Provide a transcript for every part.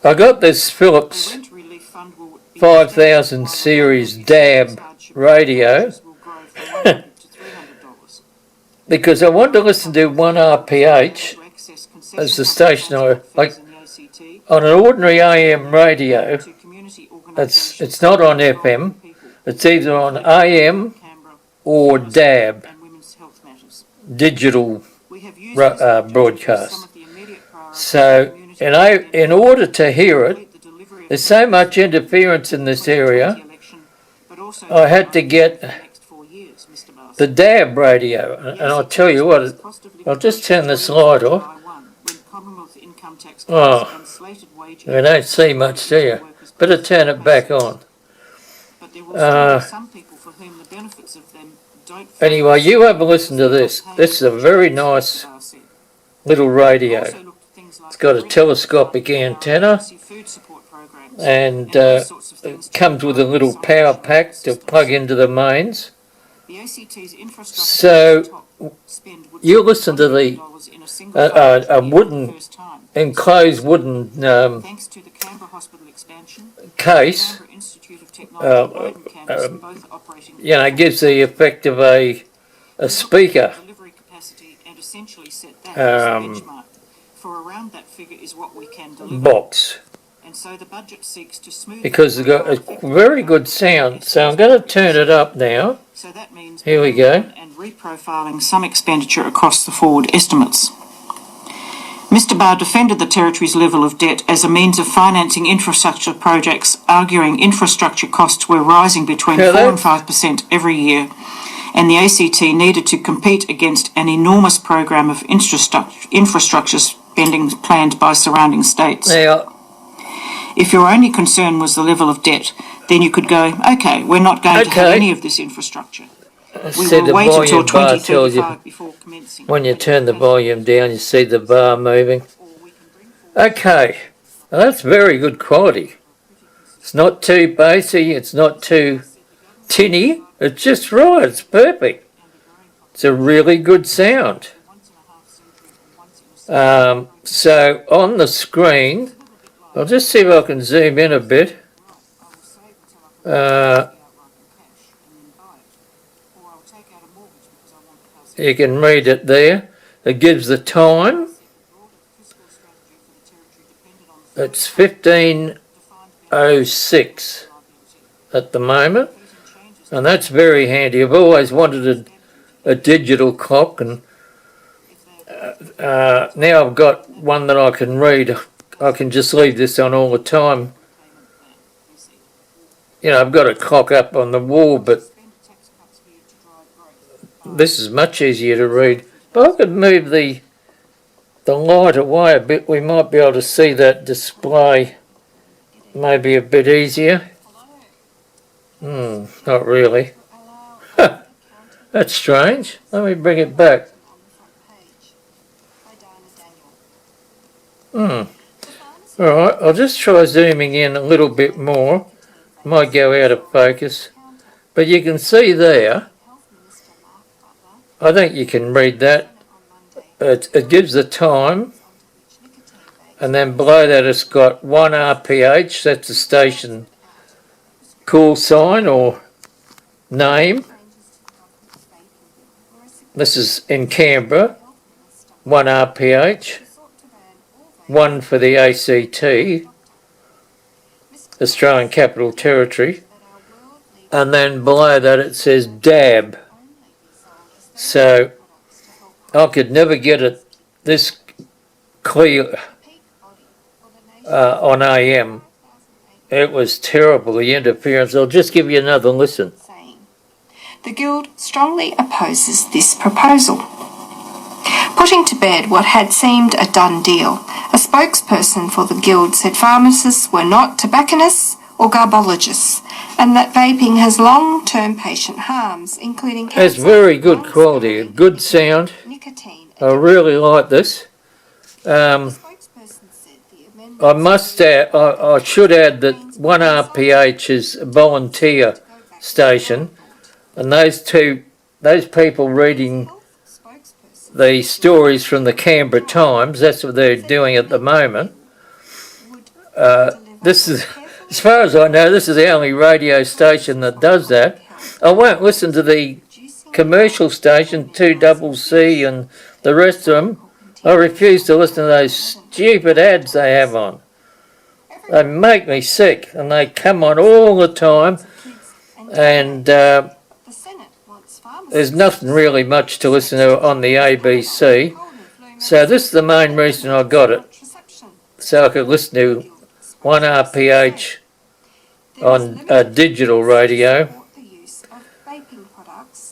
I got this Philips 5000 series DAB radio because I want to listen to 1 RPH as the station like on an ordinary AM radio. It's not on FM. It's either on AM or DAB, digital broadcast. So, in order to hear it, there's so much interference in this area, I had to get the DAB radio. And I'll tell you what, I'll just turn this light off. Oh, you don't see much, do you? Better turn it back on. Anyway, you have a listen to this. This is a very nice little radio. It's got a telescopic antenna and it comes with a little power pack to plug into the mains. So you listen to the a wooden, enclosed wooden case. Gives the effect of a speaker. Box. Because it's got a very good sound. So I'm going to turn it up now. Here we go. And reprofiling some expenditure across the forward estimates. Mr. Barr defended the Territory's level of debt as a means of financing infrastructure projects, arguing infrastructure costs were rising between 4 and 5% every year, and the ACT needed to compete against an enormous program of infrastructure spending planned by surrounding states. If your only concern was the level of debt, then you could go, okay, we're not going to have any of this infrastructure. We will wait until 2035 before commencing. When you turn the volume down, you see the bar moving. Okay, well, that's very good quality. It's not too bassy, it's not too tinny. It's just right, it's perfect. It's a really good sound. So on the screen, I'll just see if I can zoom in a bit. You can read it there. It gives the time. It's 15:06 at the moment, and that's very handy. I've always wanted a digital clock, and now I've got one that I can read. I can just leave this on all the time. I've got a clock up on the wall, but this is much easier to read. But I could move the light away a bit. We might be able to see that display maybe a bit easier. Not really. That's strange. Let me bring it back. Alright, I'll just try zooming in a little bit more. Might go out of focus. But you can see there, I think you can read that. It gives the time, and then below that it's got 1 RPH, that's the station call sign or name. This is in Canberra, 1 RPH, 1 for the ACT, Australian Capital Territory, and then below that it says DAB. So I could never get it this clear on AM. It was terrible, the interference. I'll just give you another listen. The Guild strongly opposes this proposal. Putting to bed what had seemed a done deal, a spokesperson for the Guild said pharmacists were not tobacconists or garbologists, and that vaping has long-term patient harms, including cancer. It's very good quality, a good sound. I really like this. I should add that 1 RPH is a volunteer station, and those people reading the stories from the Canberra Times, that's what they're doing at the moment. This is, as far as I know, this is the only radio station that does that. I won't listen to the commercial station, 2CC and the rest of them. I refuse to listen to those stupid ads they have on. They make me sick, and they come on all the time, and there's nothing really much to listen to on the ABC. So this is the main reason I got it, so I could listen to 1RPH on digital radio.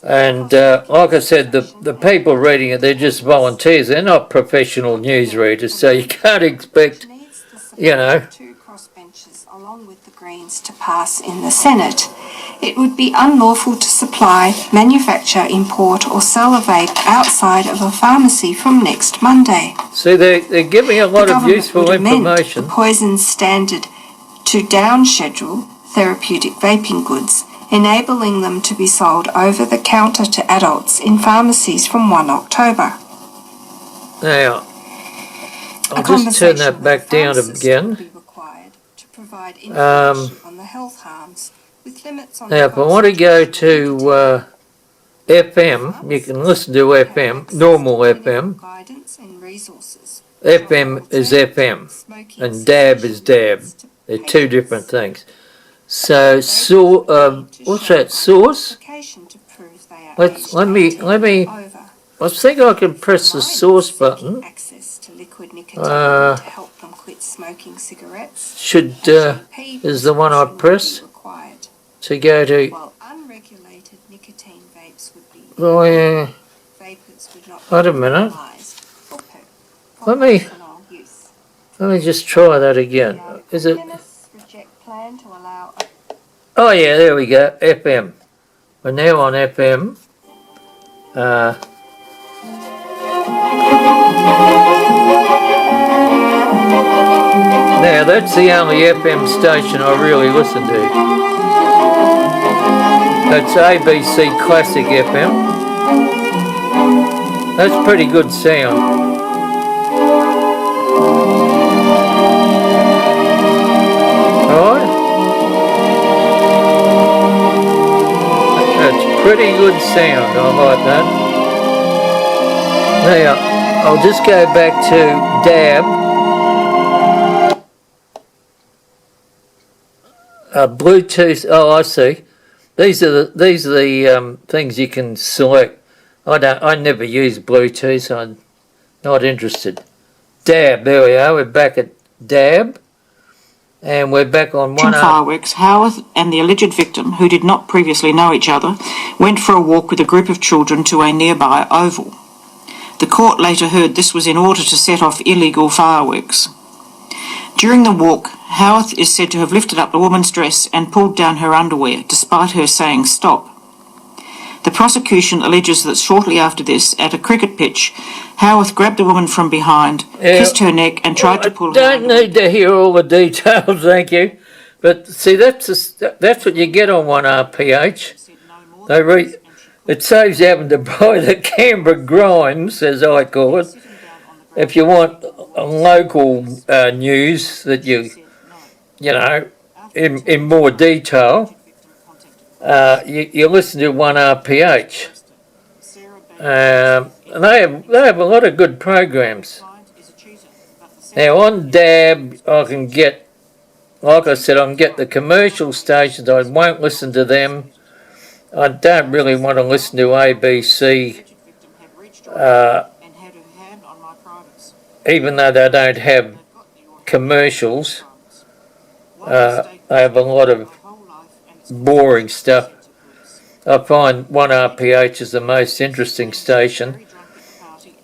And like I said, the people reading it, they're just volunteers. They're not professional newsreaders, so you can't expect, you know. Two crossbenchers along with the Greens to pass in the Senate. It would be unlawful to supply, manufacture, import or sell a vape outside of a pharmacy from next Monday. See, they're giving a lot of useful information. The poison standard to down schedule therapeutic vaping goods, enabling them to be sold over the counter to adults in pharmacies from 1 October. Now, I'll just turn that back down again. Now, if I want to go to FM, you can listen to FM, normal FM. FM is FM, and DAB is DAB. They're two different things. So, what's that, source? Let me, I think I can press the source button. Is the one I press to go to, oh yeah, wait a minute, let me just try that again. Is it, oh yeah, there we go, FM. We're now on FM. Now that's the only FM station I really listen to. That's ABC Classic FM. That's pretty good sound. Alright. That's pretty good sound, I like that. Now, I'll just go back to DAB. Bluetooth, oh I see. These are the things you can select. I never use Bluetooth, so I'm not interested. DAB, there we are, we're back at DAB. And we're back on one fireworks. Howarth and the alleged victim, who did not previously know each other, went for a walk with a group of children to a nearby oval. The court later heard this was in order to set off illegal fireworks. During the walk, Howarth is said to have lifted up the woman's dress and pulled down her underwear, despite her saying stop. The prosecution alleges that shortly after this, at a cricket pitch, Howarth grabbed the woman from behind, kissed her neck and tried to pull her underwear. Don't need to hear all the details, thank you. But see, that's what you get on 1RPH. It saves you having to buy the Canberra Grimes, as I call it, if you want local news that you know, in more detail. You listen to 1RPH. And they have a lot of good programs. Now on DAB, I can get, like I said, I can get the commercial stations. I won't listen to them. I don't really want to listen to ABC, even though they don't have commercials. They have a lot of boring stuff. I find 1RPH is the most interesting station,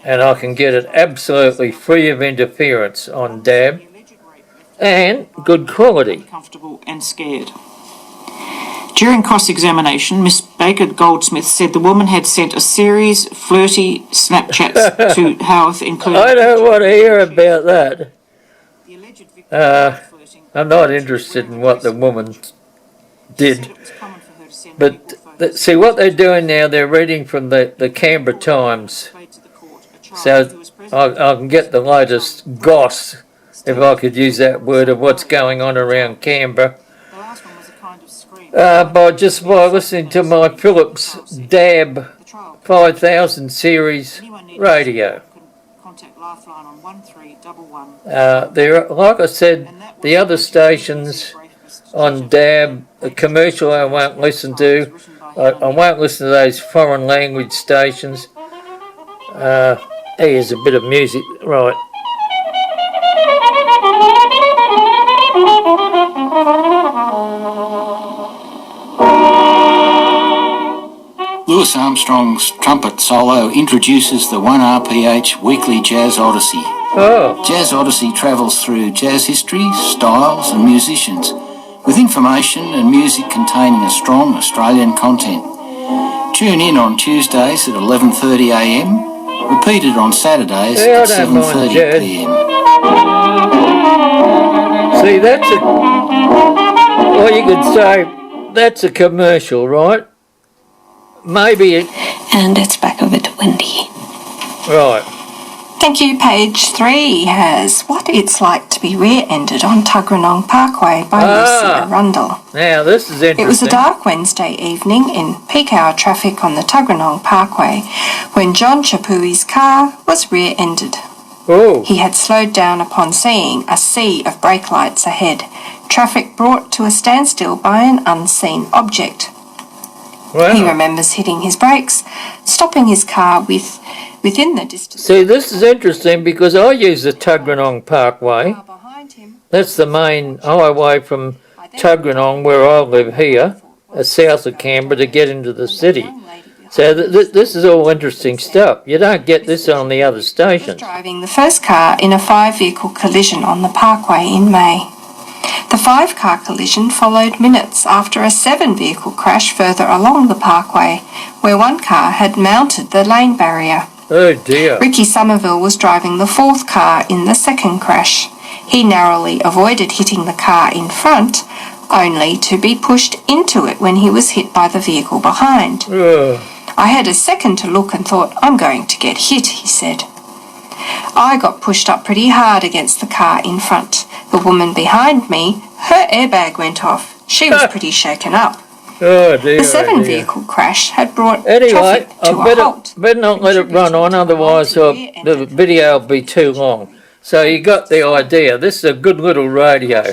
and I can get it absolutely free of interference on DAB and good quality. Comfortable and scared. During cross-examination, Miss Baker Goldsmith said the woman had sent a series flirty Snapchats to Howarth, including... I don't want to hear about that. I'm not interested in what the woman did. But see what they're doing now, they're reading from the Canberra Times. So I can get the latest goss if I could use that word, of what's going on around Canberra. The last one was a kind of scream. By listening to my Philips DAB 5000 series radio. Contact Lifeline on 1311. Like I said, the other stations on DAB, the commercial I won't listen to. I won't listen to those foreign language stations. Here's a bit of music, right. Louis Armstrong's trumpet solo introduces the 1RPH Weekly Jazz Odyssey. Oh. Jazz Odyssey travels through jazz history, styles and musicians, with information and music containing a strong Australian content. Tune in on Tuesdays at 11:30am, repeated on Saturdays at 7:30pm. See, you could say, that's a commercial, right? Maybe it... And it's back a bit windy. Right. Thank you. Page 3 has What It's Like to Be Rear-Ended on Tuggeranong Parkway by Lucy Arundel. Now, this is interesting. It was a dark Wednesday evening in peak hour traffic on the Tuggeranong Parkway when John Chapui's car was rear-ended. Oh. He had slowed down upon seeing a sea of brake lights ahead, traffic brought to a standstill by an unseen object. Wow. He remembers hitting his brakes, stopping his car within the distance. See, this is interesting because I use the Tuggeranong Parkway. That's the main highway from Tuggeranong, where I live here, south of Canberra, to get into the city. So this is all interesting stuff. You don't get this on the other stations. Driving the first car in a 5-vehicle collision on the parkway in May. The 5-car collision followed minutes after a 7-vehicle crash further along the parkway, where one car had mounted the lane barrier. Oh dear. Ricky Somerville was driving the 4th car in the second crash. He narrowly avoided hitting the car in front, only to be pushed into it when he was hit by the vehicle behind. I had a second to look and thought, I'm going to get hit, he said. I got pushed up pretty hard against the car in front. The woman behind me, her airbag went off. She was pretty shaken up. Oh dear. The 7-vehicle crash had brought anyway, traffic to a halt. Better not let it run on, otherwise the video will be too long. So you got the idea. This is a good little radio.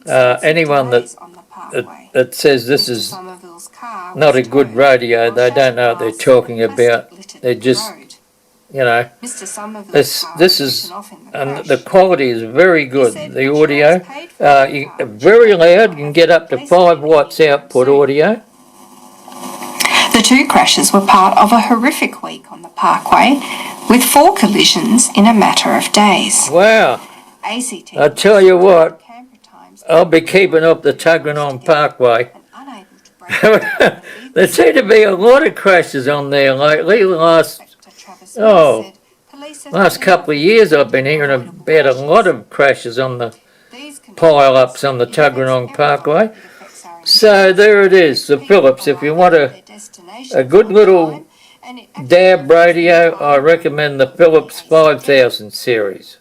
Anyone that says this is not a good radio, they don't know what they're talking about. They're just, this is, and the quality is very good. The audio, very loud. You can get up to 5 watts output audio. The 2 crashes were part of a horrific week on the parkway, with 4 collisions in a matter of days. Wow. I tell you what, I'll be keeping up the Tuggeranong Parkway. There seem to be a lot of crashes on there lately. Last couple of years I've been hearing about a lot of crashes on the pile-ups on the Tuggeranong Parkway. So there it is, the Philips. If you want a good little DAB radio, I recommend the Philips 5000 series.